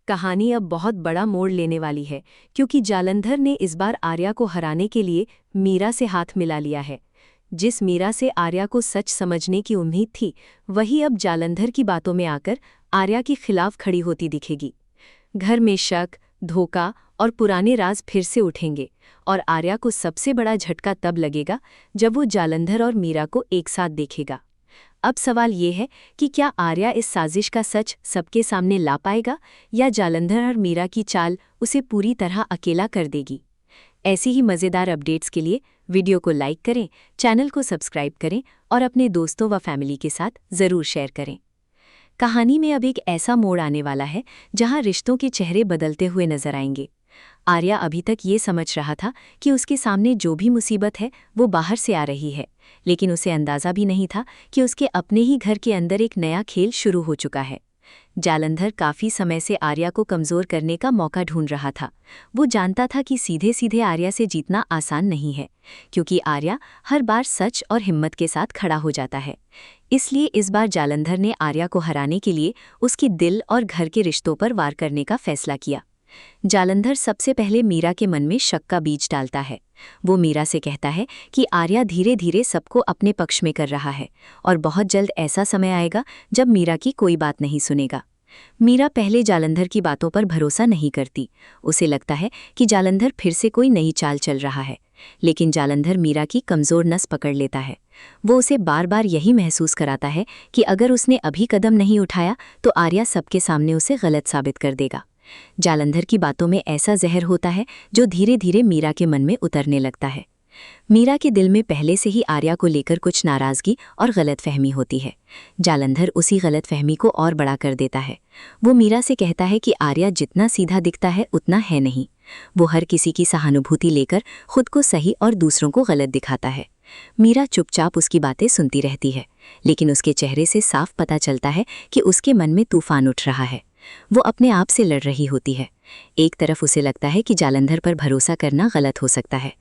कहानी अब बहुत बड़ा मोड़ लेने वाली है क्योंकि जालंधर ने इस बार आर्या को हराने के लिए मीरा से हाथ मिला लिया है। जिस मीरा से आर्या को सच समझने की उम्मीद थी, वही अब जालंधर की बातों में आकर आर्या के खिलाफ खड़ी होती दिखेगी। घर में शक, धोखा और पुराने राज फिर से उठेंगे और आर्या को सबसे बड़ा झटका तब लगेगा जब वो जालंधर और मीरा को एक साथ देखेगा। अब सवाल ये है कि क्या आर्या इस साजिश का सच सबके सामने ला पाएगा या जालंधर और मीरा की चाल उसे पूरी तरह अकेला कर देगी। ऐसी ही मज़ेदार अपडेट्स के लिए वीडियो को लाइक करें, चैनल को सब्सक्राइब करें और अपने दोस्तों व फैमिली के साथ ज़रूर शेयर करें। कहानी में अब एक ऐसा मोड़ आने वाला है जहां रिश्तों के चेहरे बदलते हुए नजर आएंगे। आर्या अभी तक ये समझ रहा था कि उसके सामने जो भी मुसीबत है वो बाहर से आ रही है, लेकिन उसे अंदाज़ा भी नहीं था कि उसके अपने ही घर के अंदर एक नया खेल शुरू हो चुका है। जालंधर काफ़ी समय से आर्या को कमज़ोर करने का मौका ढूंढ रहा था। वो जानता था कि सीधे सीधे आर्या से जीतना आसान नहीं है, क्योंकि आर्या हर बार सच और हिम्मत के साथ खड़ा हो जाता है। इसलिए इस बार जालंधर ने आर्या को हराने के लिए उसके दिल और घर के रिश्तों पर वार करने का फैसला किया। जालंधर सबसे पहले मीरा के मन में शक का बीज डालता है। वो मीरा से कहता है कि आर्या धीरे धीरे सबको अपने पक्ष में कर रहा है और बहुत जल्द ऐसा समय आएगा जब मीरा की कोई बात नहीं सुनेगा। मीरा पहले जालंधर की बातों पर भरोसा नहीं करती। उसे लगता है कि जालंधर फिर से कोई नई चाल चल रहा है, लेकिन जालंधर मीरा की कमज़ोर नस पकड़ लेता है। वो उसे बार बार यही महसूस कराता है कि अगर उसने अभी कदम नहीं उठाया तो आर्या सबके सामने उसे गलत साबित कर देगा। जालंधर की बातों में ऐसा जहर होता है जो धीरे धीरे मीरा के मन में उतरने लगता है। मीरा के दिल में पहले से ही आर्या को लेकर कुछ नाराज़गी और गलतफहमी होती है। जालंधर उसी गलतफहमी को और बड़ा कर देता है। वो मीरा से कहता है कि आर्या जितना सीधा दिखता है उतना है नहीं। वो हर किसी की सहानुभूति लेकर खुद को सही और दूसरों को गलत दिखाता है। मीरा चुपचाप उसकी बातें सुनती रहती है, लेकिन उसके चेहरे से साफ पता चलता है कि उसके मन में तूफान उठ रहा है। वो अपने आप से लड़ रही होती है। एक तरफ उसे लगता है कि जालंधर पर भरोसा करना गलत हो सकता है,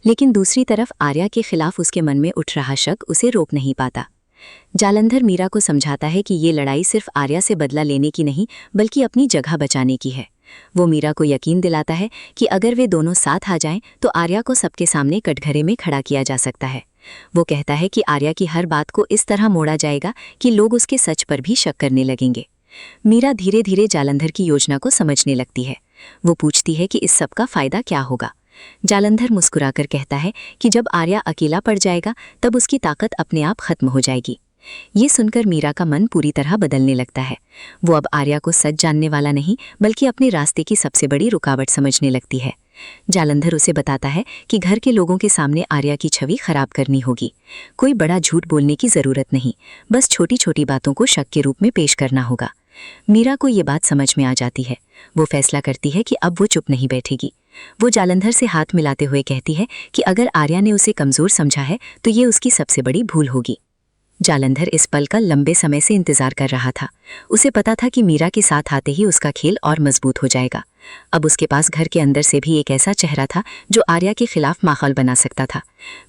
लेकिन दूसरी तरफ आर्या के खिलाफ उसके मन में उठ रहा शक उसे रोक नहीं पाता। जालंधर मीरा को समझाता है कि ये लड़ाई सिर्फ आर्या से बदला लेने की नहीं, बल्कि अपनी जगह बचाने की है। वो मीरा को यकीन दिलाता है कि अगर वे दोनों साथ आ जाएं तो आर्या को सबके सामने कटघरे में खड़ा किया जा सकता है। वो कहता है कि आर्या की हर बात को इस तरह मोड़ा जाएगा कि लोग उसके सच पर भी शक करने लगेंगे। मीरा धीरे धीरे जालंधर की योजना को समझने लगती है। वो पूछती है कि इस सब का फायदा क्या होगा। जालंधर मुस्कुराकर कहता है कि जब आर्या अकेला पड़ जाएगा तब उसकी ताकत अपने आप खत्म हो जाएगी। ये सुनकर मीरा का मन पूरी तरह बदलने लगता है। वो अब आर्या को सच जानने वाला नहीं, बल्कि अपने रास्ते की सबसे बड़ी रुकावट समझने लगती है। जालंधर उसे बताता है कि घर के लोगों के सामने आर्या की छवि खराब करनी होगी। कोई बड़ा झूठ बोलने की जरूरत नहीं, बस छोटी छोटी बातों को शक के रूप में पेश करना होगा। मीरा को ये बात समझ में आ जाती है। वो फैसला करती है कि अब वो चुप नहीं बैठेगी। वो जालंधर से हाथ मिलाते हुए कहती है कि अगर आर्या ने उसे कमज़ोर समझा है तो ये उसकी सबसे बड़ी भूल होगी। जालंधर इस पल का लंबे समय से इंतजार कर रहा था। उसे पता था कि मीरा के साथ आते ही उसका खेल और मजबूत हो जाएगा। अब उसके पास घर के अंदर से भी एक ऐसा चेहरा था जो आर्या के खिलाफ माहौल बना सकता था।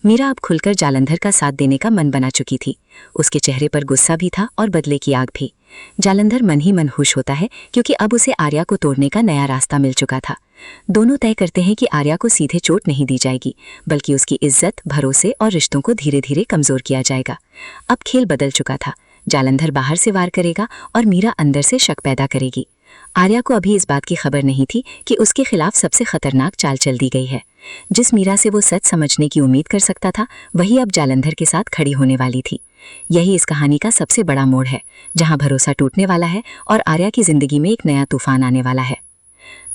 मीरा अब खुलकर जालंधर का साथ देने का मन बना चुकी थी। उसके चेहरे पर गुस्सा भी था और बदले की आग भी। जालंधर मन ही मन खुश होता है, क्योंकि अब उसे आर्या को तोड़ने का नया रास्ता मिल चुका था। दोनों तय करते हैं कि आर्या को सीधे चोट नहीं दी जाएगी, बल्कि उसकी इज्जत, भरोसे और रिश्तों को धीरे धीरे कमज़ोर किया जाएगा। अब खेल बदल चुका था। जालंधर बाहर से वार करेगा और मीरा अंदर से शक पैदा करेगी। आर्या को अभी इस बात की खबर नहीं थी कि उसके खिलाफ सबसे खतरनाक चाल चल दी गई है। जिस मीरा से वो सच समझने की उम्मीद कर सकता था, वही अब जालंधर के साथ खड़ी होने वाली थी। यही इस कहानी का सबसे बड़ा मोड़ है, जहां भरोसा टूटने वाला है और आर्या की जिंदगी में एक नया तूफान आने वाला है।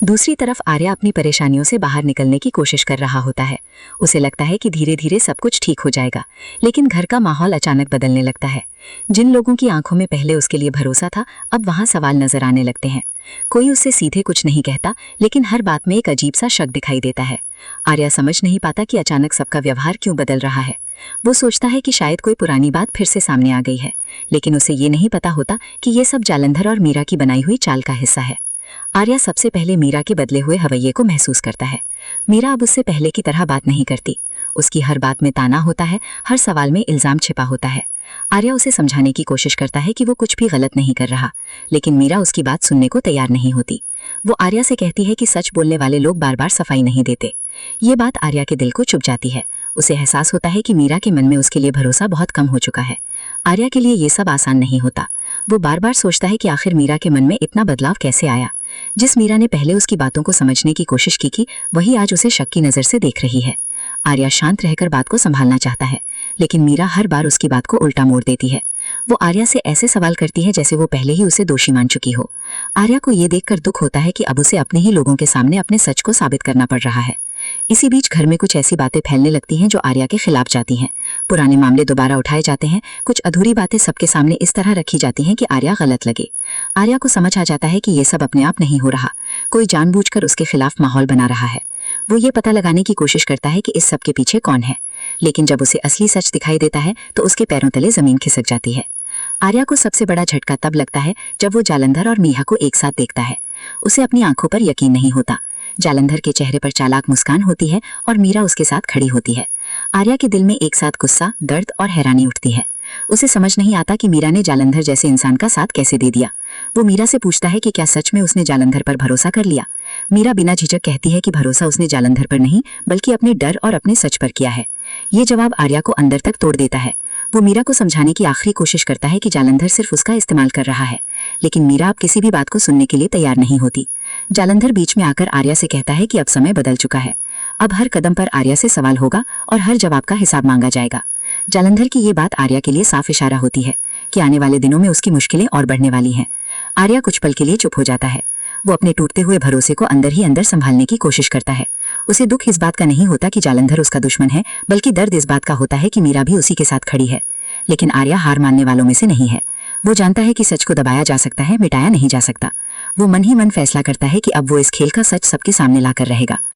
दूसरी तरफ आर्या अपनी परेशानियों से बाहर निकलने की कोशिश कर रहा होता है। उसे लगता है कि धीरे धीरे सब कुछ ठीक हो जाएगा, लेकिन घर का माहौल अचानक बदलने लगता है। जिन लोगों की आंखों में पहले उसके लिए भरोसा था, अब वहां सवाल नजर आने लगते हैं। कोई उससे सीधे कुछ नहीं कहता, लेकिन हर बात में एक अजीब सा शक दिखाई देता है। आर्या समझ नहीं पाता कि अचानक सबका व्यवहार क्यों बदल रहा है। वो सोचता है कि शायद कोई पुरानी बात फिर से सामने आ गई है, लेकिन उसे ये नहीं पता होता कि ये सब जालंधर और मीरा की बनाई हुई चाल का हिस्सा है। आर्या सबसे पहले मीरा के बदले हुए रवैये को महसूस करता है। मीरा अब उससे पहले की तरह बात नहीं करती। उसकी हर बात में ताना होता है, हर सवाल में इल्जाम छिपा होता है। आर्या उसे समझाने की कोशिश करता है कि वो कुछ भी गलत नहीं कर रहा, लेकिन मीरा उसकी बात सुनने को तैयार नहीं होती। वो आर्या से कहती है कि सच बोलने वाले लोग बार बार सफाई नहीं देते। ये बात आर्या के दिल को चुभ जाती है। उसे एहसास होता है कि मीरा के मन में उसके लिए भरोसा बहुत कम हो चुका है। आर्या के लिए ये सब आसान नहीं होता। वो बार बार सोचता है कि आखिर मीरा के मन में इतना बदलाव कैसे आया। जिस मीरा ने पहले उसकी बातों को समझने की कोशिश की थी, वही आज उसे शक की नज़र से देख रही है। आर्या शांत रहकर बात को संभालना चाहता है, लेकिन मीरा हर बार उसकी बात को उल्टा मोड़ देती है। वो आर्या से ऐसे सवाल करती है जैसे वो पहले ही उसे दोषी मान चुकी हो। आर्या को ये देखकर दुख होता है कि अब उसे अपने ही लोगों के सामने अपने सच को साबित करना पड़ रहा है। इसी बीच घर में कुछ ऐसी बातें फैलने लगती हैं जो आर्या के खिलाफ जाती हैं। पुराने मामले दोबारा उठाए जाते हैं। कुछ अधूरी बातें सबके सामने इस तरह रखी जाती हैं कि आर्या गलत लगे। आर्या को समझ आ जाता है कि ये सब अपने आप नहीं हो रहा, कोई जानबूझकर उसके खिलाफ माहौल बना रहा है। वो ये पता लगाने की कोशिश करता है कि इस सब के पीछे कौन है, लेकिन जब उसे असली सच दिखाई देता है तो उसके पैरों तले जमीन खिसक जाती है। आर्या को सबसे बड़ा झटका तब लगता है जब वो जालंधर और मीहा को एक साथ देखता है। उसे अपनी आंखों पर यकीन नहीं होता। जालंधर के चेहरे पर चालाक मुस्कान होती है और मीरा उसके साथ खड़ी होती है। आर्या के दिल में एक साथ गुस्सा, दर्द और हैरानी उठती है। उसे समझ नहीं आता कि मीरा ने जालंधर जैसे इंसान का साथ कैसे दे दिया। वो मीरा से पूछता है कि क्या सच में उसने जालंधर पर भरोसा कर लिया। मीरा बिना झिझक कहती है कि भरोसा उसने जालंधर पर नहीं, बल्कि अपने डर और अपने सच पर किया है। ये जवाब आर्या को अंदर तक तोड़ देता है। वो मीरा को समझाने की आखिरी कोशिश करता है कि जालंधर सिर्फ उसका इस्तेमाल कर रहा है, लेकिन मीरा अब किसी भी बात को सुनने के लिए तैयार नहीं होती। जालंधर बीच में आकर आर्या से कहता है कि अब समय बदल चुका है। अब हर कदम पर आर्या से सवाल होगा और हर जवाब का हिसाब मांगा जाएगा। जालंधर की ये बात आर्या के लिए साफ इशारा होती है कि आने वाले दिनों में उसकी मुश्किलें और बढ़ने वाली हैं। आर्या कुछ पल के लिए चुप हो जाता है। वो अपने टूटते हुए भरोसे को अंदर ही अंदर संभालने की कोशिश करता है। उसे दुख इस बात का नहीं होता कि जालंधर उसका दुश्मन है, बल्कि दर्द इस बात का होता है कि मीरा भी उसी के साथ खड़ी है। लेकिन आर्या हार मानने वालों में से नहीं है। वो जानता है कि सच को दबाया जा सकता है, मिटाया नहीं जा सकता। वो मन ही मन फैसला करता है कि अब वो इस खेल का सच सबके सामने लाकर रहेगा।